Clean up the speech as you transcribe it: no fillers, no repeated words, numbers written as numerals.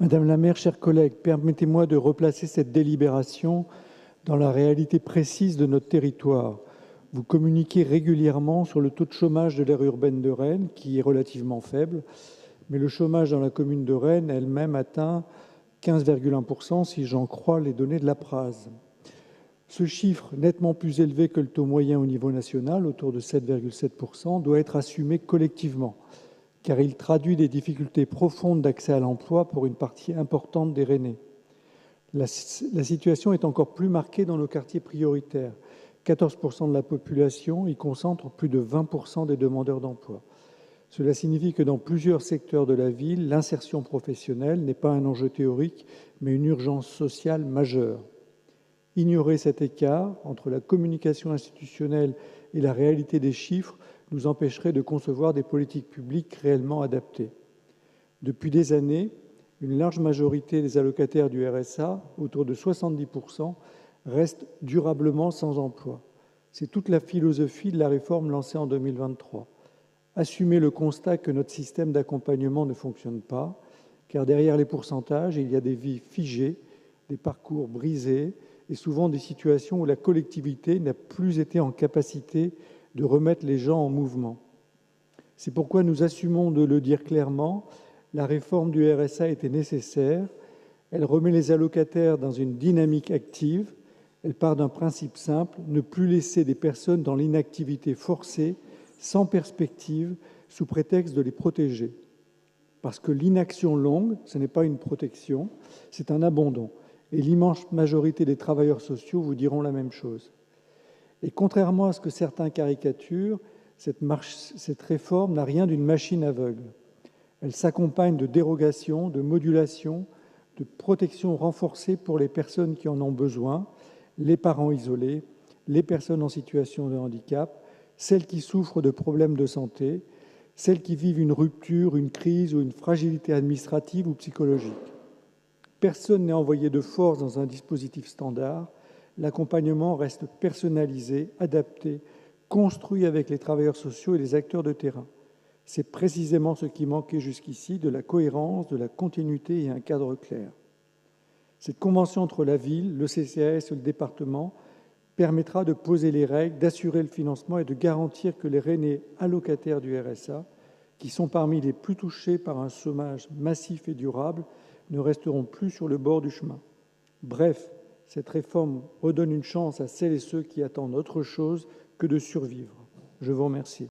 Madame la maire, chers collègues, permettez-moi de replacer cette délibération dans la réalité précise de notre territoire. Vous communiquez régulièrement sur le taux de chômage de l'aire urbaine de Rennes, qui est relativement faible, mais le chômage dans la commune de Rennes elle-même atteint 15,1% si j'en crois les données de la PRASE. Ce chiffre, nettement plus élevé que le taux moyen au niveau national, autour de 7,7%, doit être assumé collectivement, car il traduit des difficultés profondes d'accès à l'emploi pour une partie importante des Rennais. La situation est encore plus marquée dans nos quartiers prioritaires. 14% de la population y concentre plus de 20% des demandeurs d'emploi. Cela signifie que dans plusieurs secteurs de la ville, l'insertion professionnelle n'est pas un enjeu théorique, mais une urgence sociale majeure. Ignorer cet écart entre la communication institutionnelle et la réalité des chiffres nous empêcherait de concevoir des politiques publiques réellement adaptées. Depuis des années, une large majorité des allocataires du RSA, autour de 70%, restent durablement sans emploi. C'est toute la philosophie de la réforme lancée en 2023. Assumer le constat que notre système d'accompagnement ne fonctionne pas, car derrière les pourcentages, il y a des vies figées, des parcours brisés et souvent des situations où la collectivité n'a plus été en capacité de remettre les gens en mouvement. C'est pourquoi nous assumons de le dire clairement, la réforme du RSA était nécessaire. Elle remet les allocataires dans une dynamique active. Elle part d'un principe simple, ne plus laisser des personnes dans l'inactivité forcée, sans perspective, sous prétexte de les protéger. Parce que l'inaction longue, ce n'est pas une protection, c'est un abandon. Et l'immense majorité des travailleurs sociaux vous diront la même chose. Et contrairement à ce que certains caricaturent, cette réforme n'a rien d'une machine aveugle. Elle s'accompagne de dérogations, de modulations, de protections renforcées pour les personnes qui en ont besoin, les parents isolés, les personnes en situation de handicap, celles qui souffrent de problèmes de santé, celles qui vivent une rupture, une crise ou une fragilité administrative ou psychologique. Personne n'est envoyé de force dans un dispositif standard. L'accompagnement reste personnalisé, adapté, construit avec les travailleurs sociaux et les acteurs de terrain. C'est précisément ce qui manquait jusqu'ici, de la cohérence, de la continuité et un cadre clair. Cette convention entre la ville, le CCAS et le département permettra de poser les règles, d'assurer le financement et de garantir que les Rennais allocataires du RSA, qui sont parmi les plus touchés par un chômage massif et durable, ne resteront plus sur le bord du chemin. Bref, cette réforme redonne une chance à celles et ceux qui attendent autre chose que de survivre. Je vous remercie.